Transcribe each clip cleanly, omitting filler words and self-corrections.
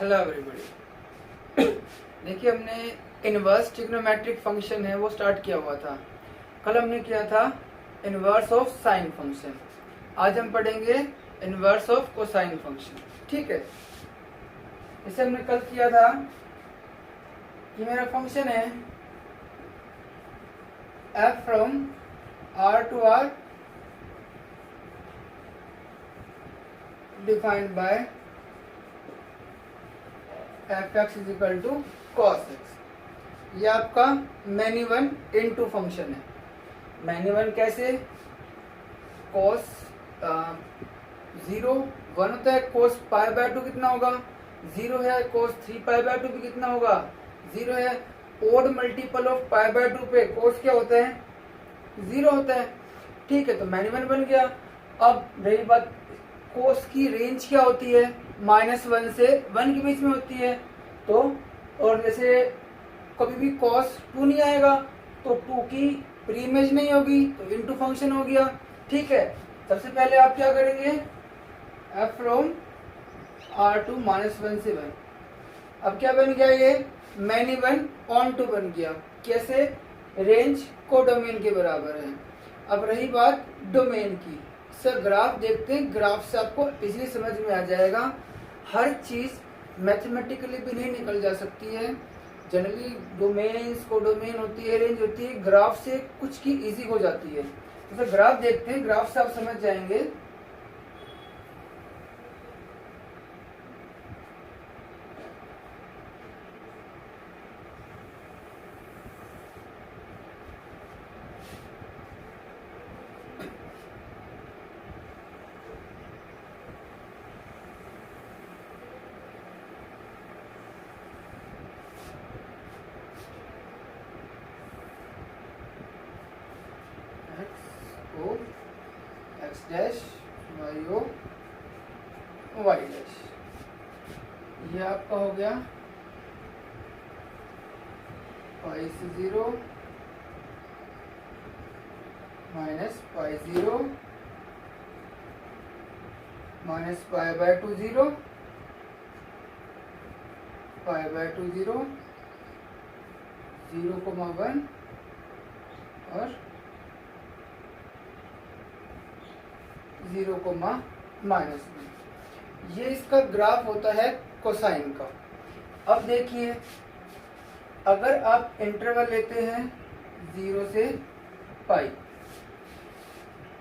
Hello everybody. देखिए, हमने inverse trigonometric function है वो स्टार्ट किया हुआ था। कल हमने किया था इनवर्स ऑफ साइन फंक्शन। आज हम पढ़ेंगे इनवर्स ऑफ कोसाइन फंक्शन। ठीक है, इसे हमने कल किया था कि मेरा फंक्शन है f from r to r defined by f(x) is equal to cos x। ये आपका मैनी वन इनटू फंक्शन है। मैनी वन कैसे? cos 0 1 होता है, cos पाई बाय 2 कितना होगा? 0 है। cos 3 पाई बाय 2 भी कितना होगा? 0 है। Odd multiple of pi by 2 पे cos क्या होता है? 0 होता है। ठीक है, तो मैनी वन बन गया। अब रही बात, cos की रेंज क्या होती है? -1 से 1 के बीच में होती है। तो और जैसे कभी भी cos 2 नहीं आएगा तो 2 की प्री इमेज नहीं होगी, तो इनटू फंक्शन हो गया। ठीक है, सबसे पहले आप क्या करेंगे? f फ्रॉम r टू -1 से 1। अब क्या बन गया? ये मैनी वन ऑन टू बन गया। कैसे? रेंज को डोमेन के बराबर है। अब रही बात डोमेन की, सर ग्राफ देखते हैं। ग्राफ से आपको इजीली समझ में आ जाएगा। हर चीज मैथमेटिकली भी नहीं निकल जा सकती है। जनरली डोमेन्स को डोमेन होती है, रेंज होती है, ग्राफ से कुछ की इजी हो जाती है। तो सर ग्राफ देखते हैं, ग्राफ से आप समझ जाएंगे। X dash y O y dash, ये आपका हो गया पाई से 0 minus pi 0 minus pi by 2 0 pi by 2 0 0,1 और 0,-1। ये इसका ग्राफ होता है कोसाइन का। अब देखिए, अगर आप इंटरवल लेते हैं 0 से पाई,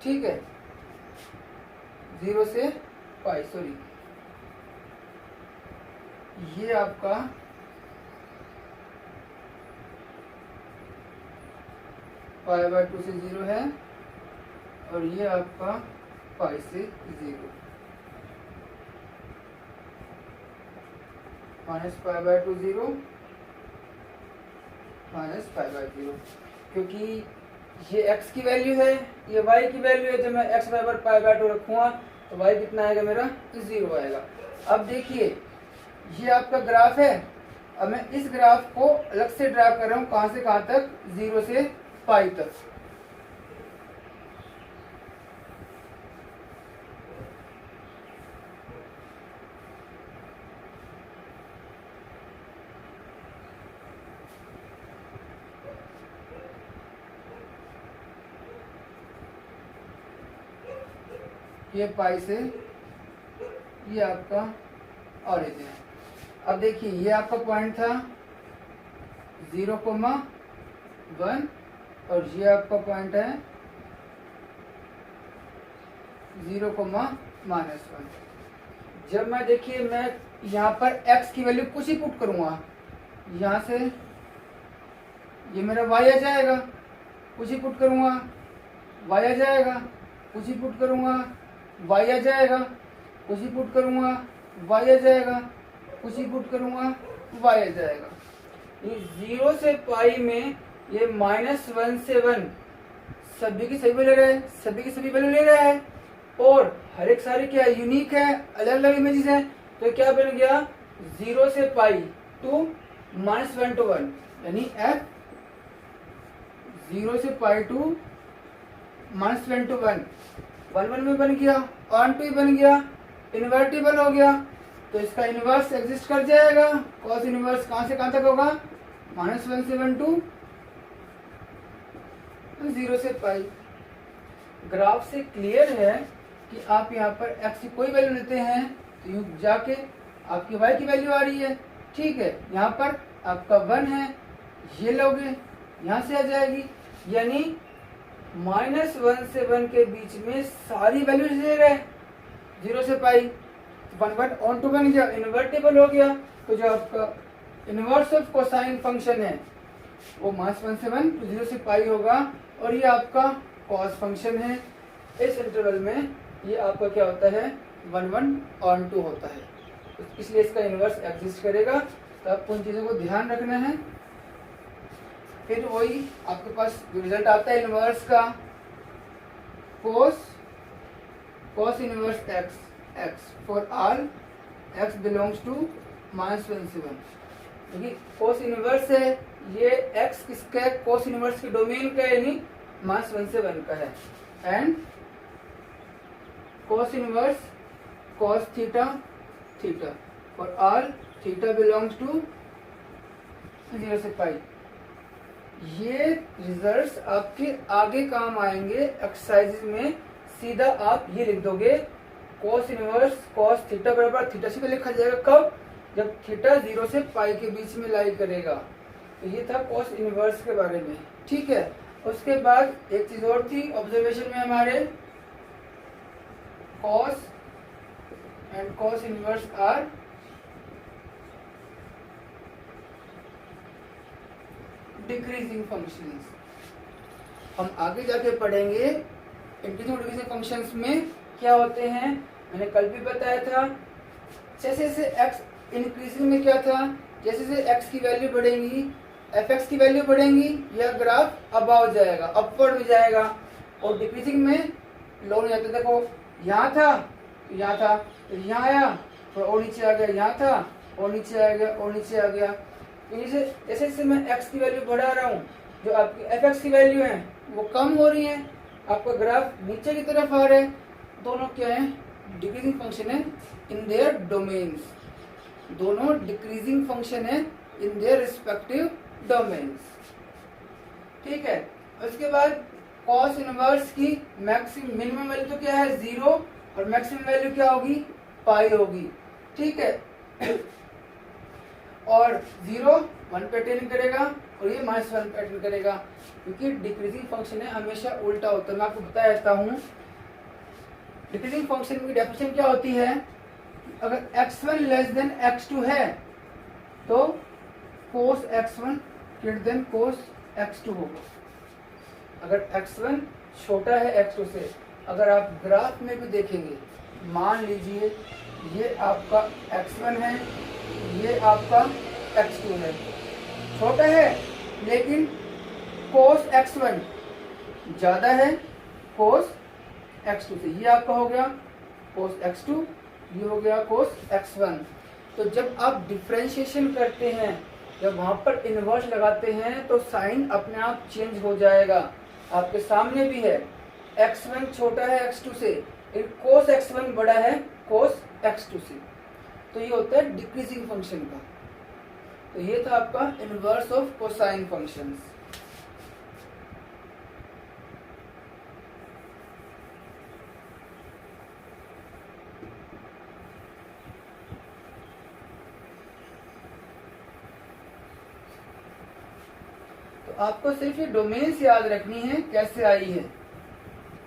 ठीक है, 0 से पाई, सॉरी, ये आपका पाई बाय 2 से 0 है और ये आपका पाई से 0 minus pi by 2 0 minus pi bye 0। क्योंकि ये x की वैल्यू है, ये y की वैल्यू है। जब मैं x बराबर पाई बाय 2 रखूंगा तो y कितना आएगा? मेरा 0 आएगा। अब देखिए, ये आपका ग्राफ है। अब मैं इस ग्राफ को अलग से ड्रा कर रहा हूँ। कहाँ से कहाँ तक? 0 से पाई तक। ये पाई से ये आपका ऑरिजिन है। अब देखिए, ये आपका पॉइंट था 0,1 और ये आपका पॉइंट है 0,-1। जब मैं देखिए, मैं यहाँ पर x की वैल्यू कुछ ही पुट करूँगा, यहाँ से ये मेरा y आ जाएगा, कुछ ही पुट करूँगा, y आ जाएगा, कुछ ही पुट करूँगा, y आ जाएगा, कुछ ही पुट करूँगा, y आ जाएगा, कुछ ही पुट करूँगा, y आ जाएगा। ये 0 से पाई में ये -1 से 1 सभी की सभी वैल्यू ले रहा है, सभी की सभी वैल्यू ले रहा है और हर एक सारी क्या यूनिक है, अलग अलग इमेजेस हैं। तो क्या बन गया? 0 से पाई टू -1 to 1, यानी f 0 से पाई टू -1 to 1 1 1 में बन गया, ऑन टू बन गया, इन्वर्टिबल हो गया। तो इसका इनवर्स एग्जिस्ट कर जाएगा। कॉस इनवर्स कहां से कहां तक होगा, -1 से 1 टू 0 से पाई। ग्राफ से क्लियर है कि आप यहाँ पर x की कोई वैल्यू लेते हैं तो यूं जाके आपकी y की वैल्यू आ रही है, ठीक है। यहाँ पर आपका 1 है, ये लोगे यहाँ से आ जाएगी, यानी -1 से 1 के बीच में सारी वैल्यूज ले रहे 0 से पाई। 1 ऑन टू बन गया, इन्वर्टेबल हो गया। तो जो आपका इनवर्स ऑफ कोसाइन फंक्शन है वो -1 से 1 तो 0 से पाई होगा, और ये आपका कॉस फंक्शन है। इस इंटरवल में ये आपका क्या होता है, 1 ऑन टू होता है, इसलिए इसका इनवर्स एग्जिस्ट करेगा। तो आपको उन चीज़ों को ध्यान रखना है। फिर वही आपके पास जो रिजल्ट आता है इनवर्स का, cos inverse x for all x belongs to -1 से 1। क्योंकि cos इनवर्स है, ये x किसका है, cos इनवर्स के डोमेन का है, यानी -1 से 1 का है। And cos inverse cos theta for all theta belongs to 0 से पाई। ये रिजल्ट्स आपके आगे काम आएंगे एक्सरसाइज में। सीधा आप ये लिख दोगे cos इनवर्स cos थीटा बराबर थीटा से लिखा जाएगा कब, जब थीटा 0 से पाई के बीच में लाई करेगा। तो ये था cos इनवर्स के बारे में, ठीक है। उसके बाद एक चीज और थी ऑब्जर्वेशन में हमारे, cos and cos inverse are decreasing functions. हम आगे जाके पढ़ेंगे इंक्रीजिंग और डिक्रीजिंग फंक्शंस में क्या होते हैं। मैंने कल भी बताया था, जैसे जैसे x इंक्रीजिंग में क्या था, जैसे जैसे x की वैल्यू बढ़ेगी fx की वैल्यू बढ़ेगी, यह ग्राफ अबाव जाएगा, अपवर्ड में जाएगा। और डिक्रीजिंग में लो नहीं जाता, देखो यहाँ था तो यहाँ आया, थोड़ा और नीचे आ गया, यहाँ था और नीचे आ गया और नीचे आ गया। जैसे जैसे मैं x की वैल्यू बढ़ा रहा हूँ, जो आपकी fx की वैल्यू है वो कम हो रही है, आपका ग्राफ नीचे की तरफ आ रहा है। दोनों क्या है, डिक्रीजिंग फंक्शन है इन देयर डोमेन्स। दोनों डिक्रीजिंग फंक्शन है इन देयर रिस्पेक्टिव डोमेन्स, ठीक है। उसके बाद cos इनवर्स की मैक्सिमम मिनिमम वैल्यू तो क्या है 0, और मैक्सिमम वैल्यू क्या होगी, पाई होगी, ठीक है। और 0 1 पे अटेंड करेगा और ये -1 पे अटेंड करेगा, क्योंकि डिक्रीजिंग फंक्शन है हमेशा उल्टा होता है। मैं आपको बता देता हूँ डिक्रीजिंग फंक्शन की डेफिनेशन क्या होती है। अगर x1 लेस देन x2 है तो cos x1 greater than cos x2 होगा। अगर x1 छोटा है x2 से, अगर आप ग्राफ में भी देखेंगे, मान लीजिए ये आपका x1 है, ये आपका x2 है, छोटा है लेकिन cos x1 ज्यादा है cos x2 से, ये आपका हो गया cos x2, ये हो गया cos x1। तो जब आप डिफरेंशिएशन करते हैं, जब वहां पर इनवर्स लगाते हैं तो साइन अपने आप चेंज हो जाएगा। आपके सामने भी है, x1 छोटा है x2 से, cos x1 बड़ा है cos x2 से। तो ये होता है डिक्रीजिंग फंक्शन का। तो ये था आपका इनवर्स ऑफ कोसाइन फंक्शंस। तो आपको सिर्फ ये डोमेन्स याद रखनी है कैसे आई है,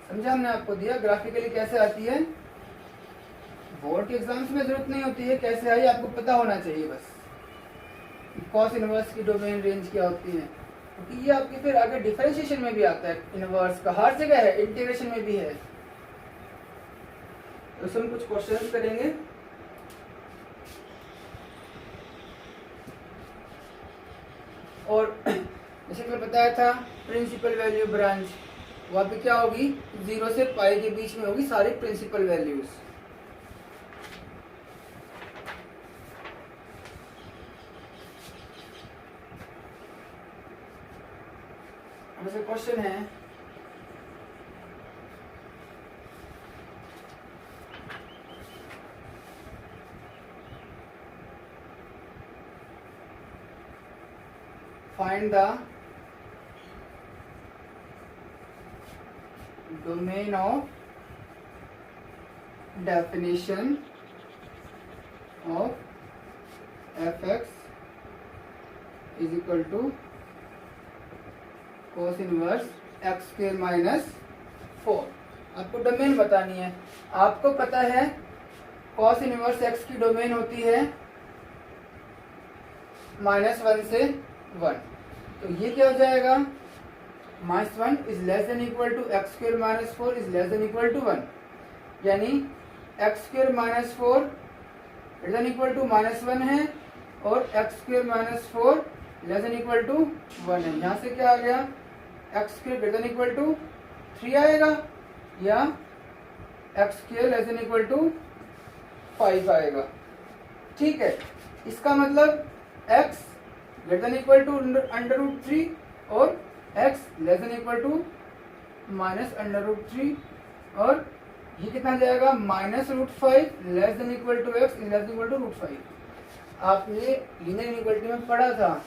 समझा हमने आपको दिया ग्राफिकली कैसे आती है। बोर्ड के एग्जाम्स में जरूरत नहीं होती है कैसे आई, आपको पता होना चाहिए बस कॉस इनवर्स की डोमेन रेंज क्या होती है, क्योंकि ये आपके फिर आगे डिफरेंशिएशन में भी आता है। इनवर्स का हर जगह है, इंटीग्रेशन में भी है। तो उसमें कुछ क्वेश्चंस करेंगे। और जैसे कि मैं बताया था प्रिंसिपल वैल्यू ब्रांच, वहां पे क्या होगी 0 से पाई के बीच में होगी सारी प्रिंसिपल वैल्यूज। जैसे क्वेश्चन है find the domain of definition of f x is equal to cos inverse x square minus 4। आपको डोमेन बतानी है। आपको पता है कॉस इनवर्स एक्स की डोमेन होती है -1 से 1, तो ये क्या हो जाएगा, -1 is less than equal to x square minus 4 is less than equal to 1, यानी x square minus 4 less than equal to -1 है और x square minus 4 less than equal to 1 है। यहाँ से क्या आ गया, x square greater than equal to 3 आएगा या x square less than equal to 5 आएगा। ठीक है, इसका मतलब x greater than equal to √3 और x less than equal to -√3, और ये कितना जाएगा, -√5 less than equal to x less than equal to √5। आपने लीनियर इनइक्वालिटी में पढ़ा था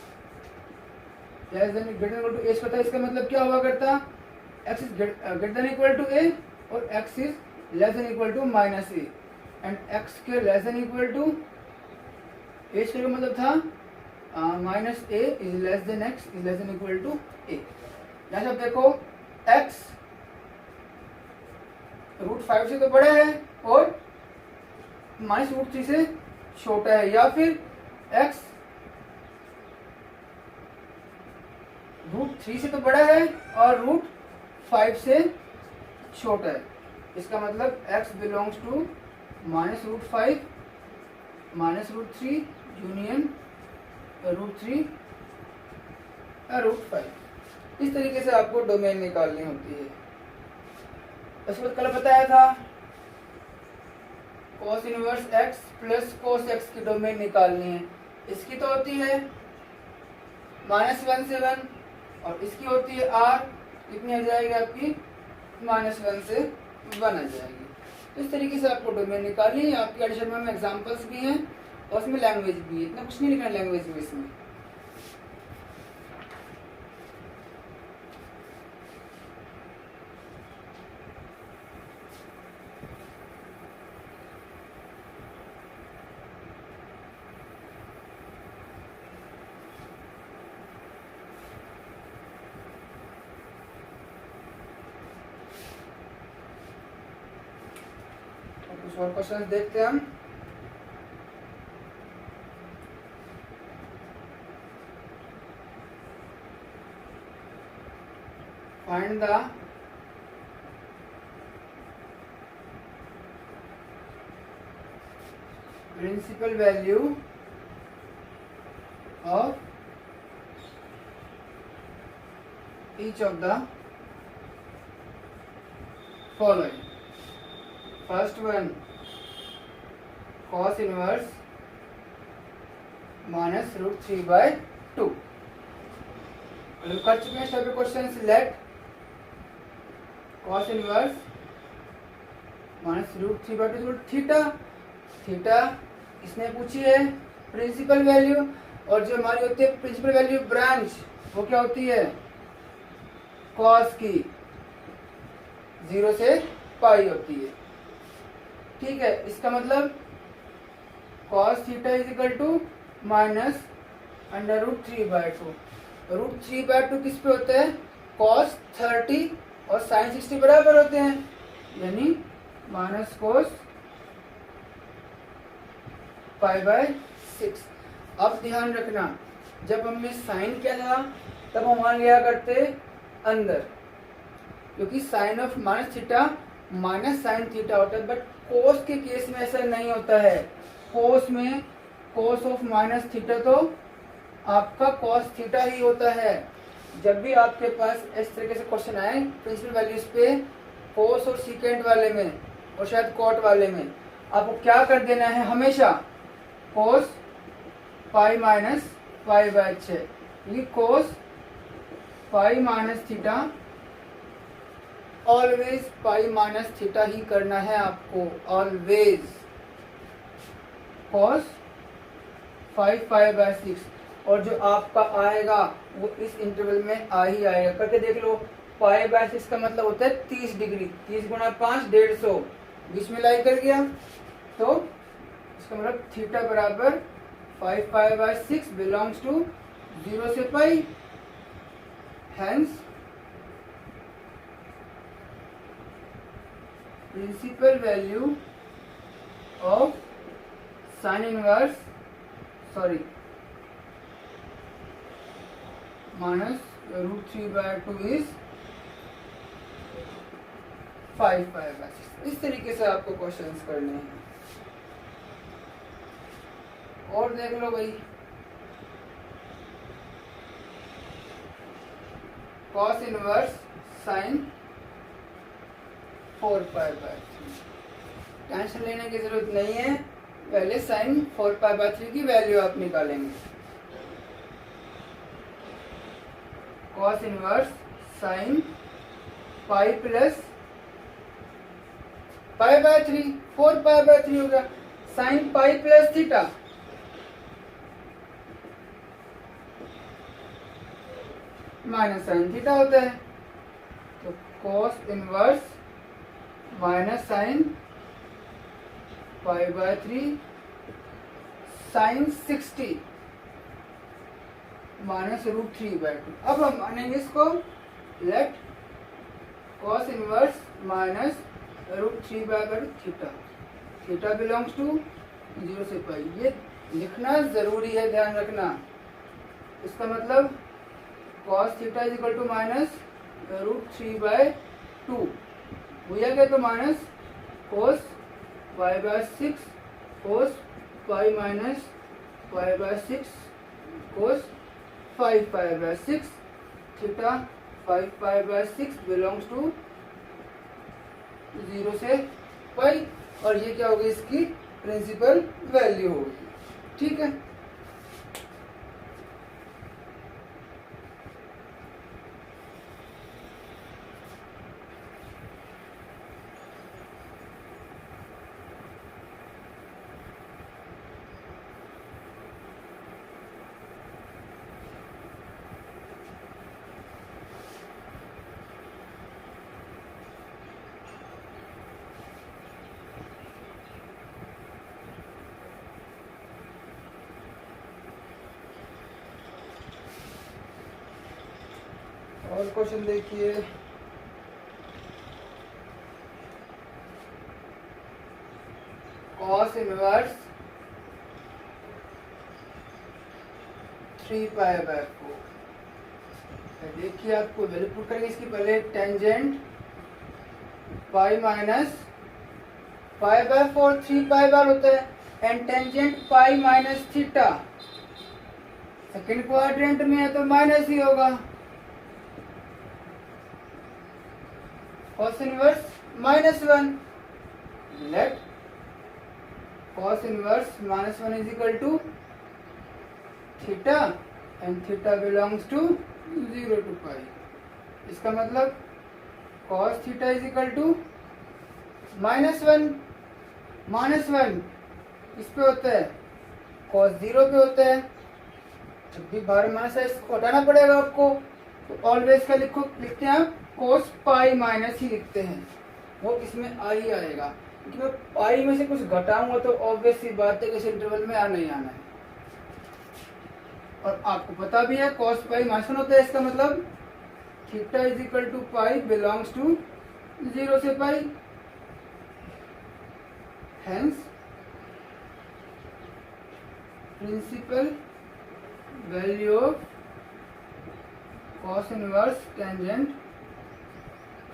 less than greater equal to a था, इसका मतलब क्या हुआ करता, x is greater than equal to a और x is less than equal to -a and x square less than equal to a square का मतलब था -a is less than x is less than equal to a। यहाँ से आप देखो x √5 से तो बड़ा है और -√3 से छोटा है, या फिर x √3 से तो बड़ा है और √5 से छोटा है। इसका मतलब x बिलोंग्स टू -√5 -√3 यूनियन √3 √5। इस तरीके से आपको डोमेन निकालनी होती है। उसके बाद कल बताया था cos inverse x plus cos x की डोमेन निकालनी है। इसकी तो होती है -1 से 1 और इसकी होती है r, कितनी आ जाएगी आपकी, -1 से 1 आ जाएगी। तो इस तरीके से आपको डोमेन निकालनी है। आपके एडिशन में एग्जांपल्स भी हैं और उसमें लैंग्वेज भी है, इतना कुछ नहीं लिखना लैंग्वेज में इसमें। कुछ और क्वेश्चन देखते हैं हम। Find the principal value of each of the following. First one cos inverse -√3/2। कर चुके हैं सभी क्वेश्चन। Select cos inverse -√3/2 theta. Theta इसने पूछी है प्रिंसिपल वैल्यू, और जो हमारी होती है प्रिंसिपल वैल्यू ब्रांच, वो क्या होती है, cos की 0 से पाई होती है। ठीक है, इसका मतलब cos theta is equal to -√3/2। √3/2 किस पे होता है, cos 30 और sin 60 बराबर होते हैं, यानी -cos π/6। अब ध्यान रखना, जब हमने साइन किया था तब हम वहां लिया करते अंदर, क्योंकि साइन ऑफ -थीटा -sin थीटा होता है, बट कोस के केस में ऐसा नहीं होता है। कोस में कोस ऑफ -थीटा तो आपका cos थीटा ही होता है। जब भी आपके पास इस तरीके से क्वेश्चन आए प्रिंसिपल वैल्यूज पे, कोस और सीकेंट वाले में और शायद कॉट वाले में, आपको क्या कर देना है, हमेशा cos π-π/6, ये cos π-थीटा ऑलवेज π-थीटा ही करना है आपको, ऑलवेज cos 5π/6। और जो आपका आएगा वो इस इंटरवल में आ ही आएगा। करके देख लो, पाई बाय 6 का मतलब होता है 30 डिग्री। 30 गुना 5 150 बीच में लाई कर गया, तो इसका मतलब थीटा बराबर 5 पाई बाय 6 बिलोंग्स टू 0 से पाई। Hence principal value of sine inverse minus √3/2 is 5 pi by 6। इस तरीके से आपको क्वेश्चंस करने हैं। और देख लो भाई, cos inverse sign 4 pi by 3। Tension लेने की जरूरत नहीं है, पहले साइन 4 पाई बाय 3 की वैल्यू आप निकालेंगे। Cos inverse sine pi plus pi by 3, 4 pi by 3 होगा। Sine pi plus theta minus sine theta होता है, तो cos inverse minus sine pi by 3 sine 60 minus √3/2। अब हम मानेंगे इसको, let cos inverse minus √3/2 theta, theta belongs to 0 से पाई। ये लिखना जरूरी है, ध्यान रखना। इसका मतलब cos theta is equal to minus √3/2 हुआ क्या, तो minus cos pi by 6 cos pi minus pi by 6 cos 5 pi by 6 theta 5 pi by 6 belongs to 0 से पाई। और ये क्या होगी, इसकी प्रिंसिपल वैल्यू होगी। ठीक है, और क्वेश्चन देखिए, कॉस इनवर्स 3 पाई बाय 4। देखिए आपको वैल्यू पुट करेंगे इसकी। पहले tangent pi minus pi by 4 3 pi बार होता है, and tangent pi minus theta second quadrant में है तो माइनस ही होगा। Cos inverse -1, let cos inverse -1 is equal to theta and theta belongs to 0 to pi. इसका मतलब cos theta is equal to -1 इस पे होता है, कॉस 0 पे होता है। जब भी बाहर माइनस है इसको हटाना पड़ेगा आपको, तो ऑलवेज का लिखते हैं आप कोस पाई माइनस ही लिखते हैं, वो इसमें आ ही आएगा। क्योंकि मैं पाई में से कुछ घटाऊंगा तो ऑब्वियस सी बात है कि इस इंटरवल में आना ही आना है। और आपको पता भी है कॉस पाई -1 होता है, इसका मतलब theta is equal to pi belongs to 0 से पाई। Hence principal value of cos inverse tangent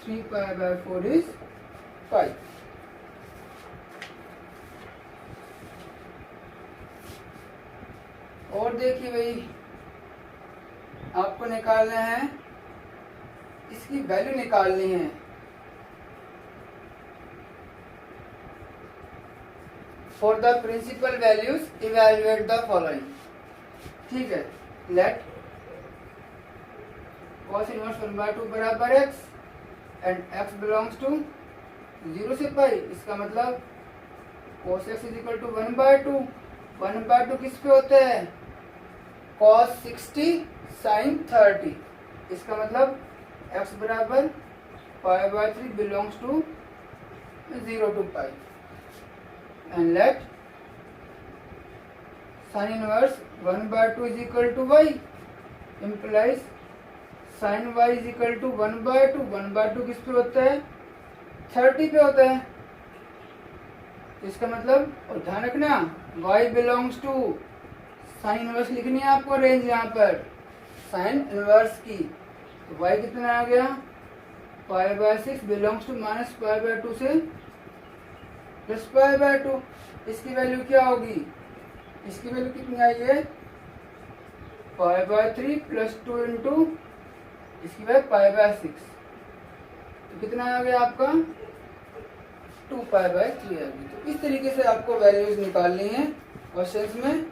3 pi by 4 is pi। और देखिए भाई, आपको निकालना है, इसकी वैल्यू निकालनी है। For the principal values evaluate the following. ठीक है, लेट cos इनवर्स 1/2 बराबर x and x belongs to 0 से पाई। इसका मतलब cos x is equal to 1/2। 1/2 किस पे होता है, cos 60 sin 30। इसका मतलब x बराबर π/3 belongs to 0 to π and let sin inverse 1/2 is equal to y implies sin y is equal to 1/2। 1/2 किस पे होता है? 30 पे होता है। इसका मतलब, और ध्यान रखना y belongs to sine inverse लिखनी है आपको रेंज यहाँ पर साइन इनवर्स की। तो y कितना आ गया? π/6 बिलोंग्स टू -π/2 से +π/2। इसकी वैल्यू क्या होगी? इसकी वैल्यू कितनी आई है? π/3 + 2 इंटू इसकी वैल्यू π/6। तो कितना आ गया आपका? 2π/3 आ गई। तो इस तरीके से आपको वैल्यूज निकालनी है क्वेश्चंस में।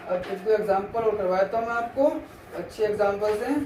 अब एक दो एग्जांपल और करवाता हूँ मैं आपको, अच्छे एग्जांपल्स हैं।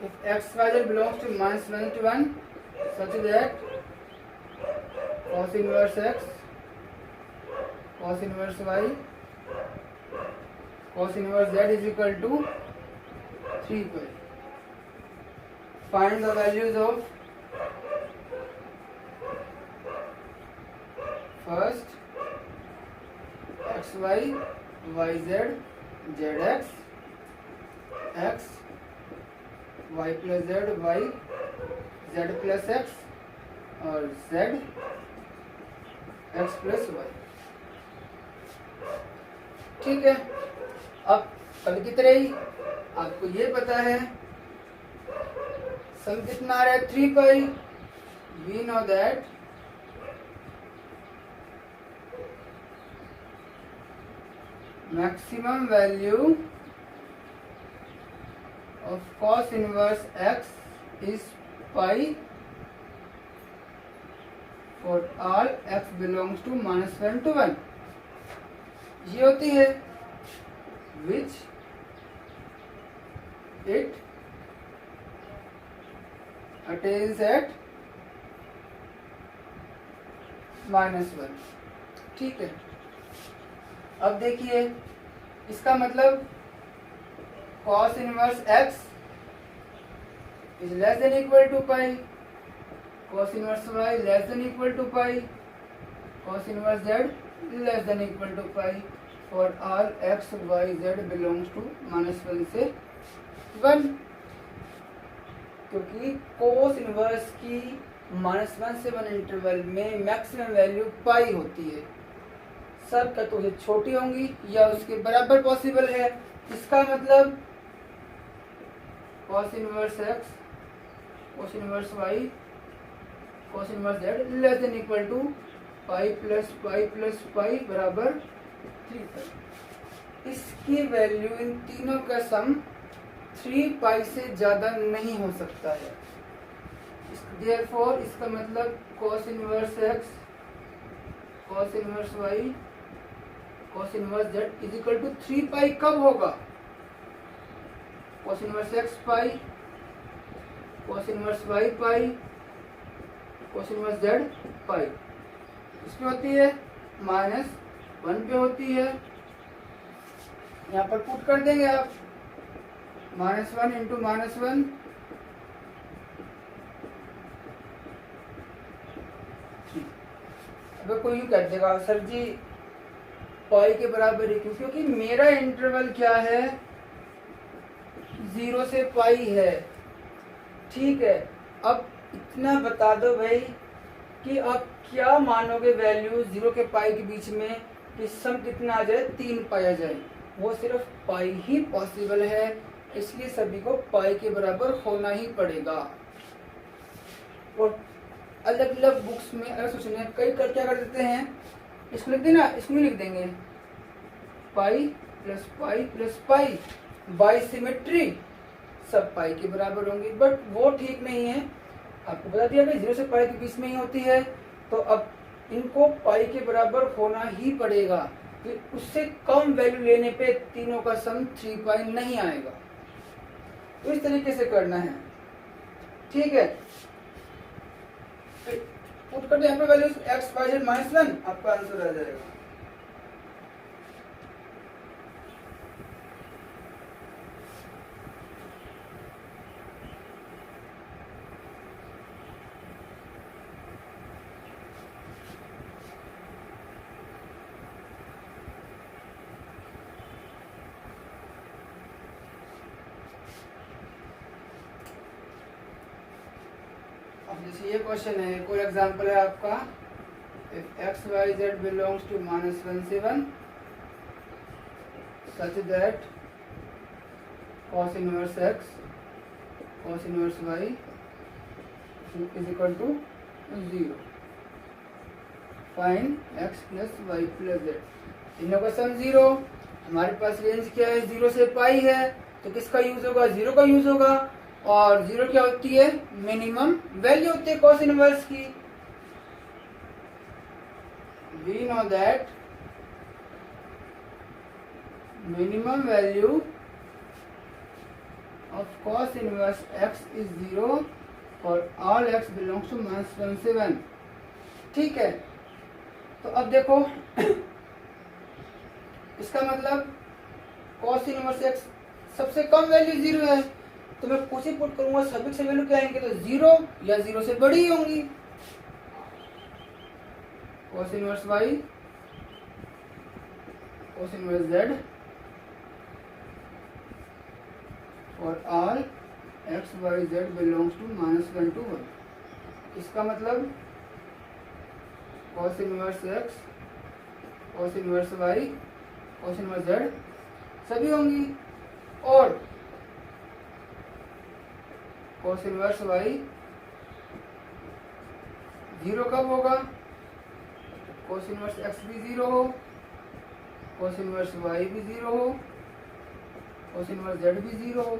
If xyz belongs to -1 to 1 such that cos inverse x, cos inverse y, cos inverse z is equal to 3π. Find the values of first xy, yz, zx, x, y plus z, y, z plus x और z x plus y। ठीक है। अब कभी की तरह ही आपको ये पता है सम कितना आ रहा है? 3π। We know that maximum value of cos inverse x is pi for all x belongs to -1 to 1। ये होती है which it attains at -1। ठीक है। अब देखिए इसका मतलब cos inverse x is less than equal to pi, cos inverse y less than equal to pi, cos inverse z less than equal to pi for all x y z belongs to -1 से 1। क्योंकि cos inverse की -1 से 1 interval में maximum value pi होती है। सब का तो छोटी होंगी या उसके बराबर पॉसिबल है। इसका मतलब cos inverse x, cos inverse y, cos inverse z less than equal to pi plus pi बराबर 3π। इसकी वैल्यू इन तीनों का सम 3π से ज्यादा नहीं हो सकता है। देयरफॉर इसका मतलब cos inverse x, cos inverse y, cos inverse z is equal to 3π कब होगा? cos inverse x pi, cos inverse y pi, cos inverse z pi. इसमें होती है -1 पे होती है। यहाँ पर पुट कर देंगे आप -1 इंटू -1 अगर कोई यूँ कर देगा सर जी पाई के बराबर ही क्यों? क्योंकि मेरा इंटरवल क्या है? 0 से पाई है। ठीक है। अब इतना बता दो भाई कि आप क्या मानोगे वैल्यू 0 के पाई के बीच में कि सम कितना आ जाए, 3 पाई आ जाए, वो सिर्फ पाई ही पॉसिबल है, इसलिए सभी को पाई के बराबर होना ही पड़ेगा। और अलग अलग बुक्स में अगर सोचने कई कर क्या कर देते हैं, इसमें लिख देना, इसमें लिख देंगे पाई प्लस पाई बाई सिमेट्री, सब पाई के बराबर होंगे, बट वो ठीक नहीं है। आपको बता दिया कि 0 से पाई के बीच में ही होती है, तो अब इनको पाई के बराबर होना ही पड़ेगा, कि उससे कम वैल्यू लेने पे तीनों का सम 3 पाई नहीं आएगा। तो इस तरीके से करना है, ठीक है। पुट करते यहाँ पे वैल्यू x y z -1, आपका आंसर आ जाएगा। जैसे ये क्वेश्चन है, कोई एग्जांपल है आपका, if x y z belongs to -1 से 1 such that cos inverse x cos inverse y is equal to 0, find x plus y plus z, तीनों का सम 0, हमारे पास रेंज क्या है, 0 से पाई है, तो किसका यूज होगा, 0 का यूज होगा। और 0 क्या होती है, मिनिमम वैल्यू होती है cos इनवर्स की। We know that minimum value of cos inverse x is 0 for all x belongs to -1 से 1, ठीक है। तो अब देखो इसका मतलब cos इनवर्स x सबसे कम वैल्यू 0 है, तो मैं कुछ ही पुट करूंगा, सभी से वैल्यू क्या आएंगे, तो 0 या 0 से बड़ी ही होंगी। cos inverse y cos inverse z और all x y z belongs to -1 to 1, इसका मतलब cos inverse x cos inverse y cos inverse z सभी होंगी। और cos इनवर्स y 0 कब होगा, cos इनवर्स x भी 0 हो, cos इनवर्स y भी 0 हो, cos इनवर्स z भी 0 हो,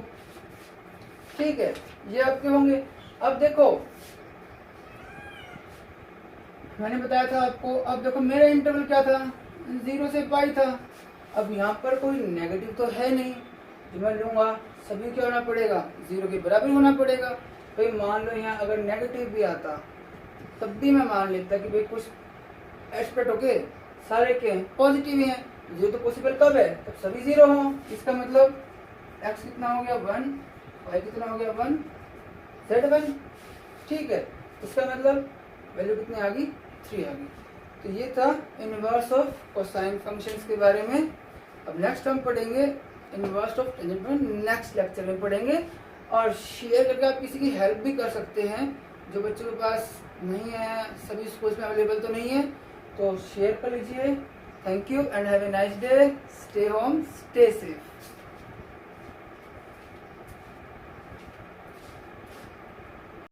ठीक है, ये आपके होंगे। अब देखो मैंने बताया था आपको, अब देखो मेरा इंटरवल क्या था, 0 से पाई था। अब यहाँ पर कोई नेगेटिव तो है नहीं, जो मैं लूंगा सभी क्या होना पड़ेगा, 0 के बराबर होना पड़ेगा। भाई मान लो यहाँ अगर नेगेटिव भी आता तब भी मैं मान लेता कि भाई कुछ एस्पेक्ट होके सारे के पॉजिटिव हैं, ये तो पॉसिबल कब है, तब सभी 0 हो। इसका मतलब x कितना हो गया 1, y कितना हो गया 1, z 1, ठीक है। इसका मतलब वैल्यू कितनी आ गई, 3 आ गई। तो ये था इनवर्स ऑफ कोसाइन फंक्शंस के बारे में। अब नेक्स्ट हम पढ़ेंगे इनवर्स ऑफ टेंजेंट में, नेक्स्ट लेक्चर में पढ़ेंगे। और शेयर करके आप किसी की हेल्प भी कर सकते हैं, जो बच्चों के पास नहीं है, सभी स्कूल्स में अवेलेबल तो नहीं है, तो शेयर कर लीजिए। Thank you and have a nice day, stay home, stay safe.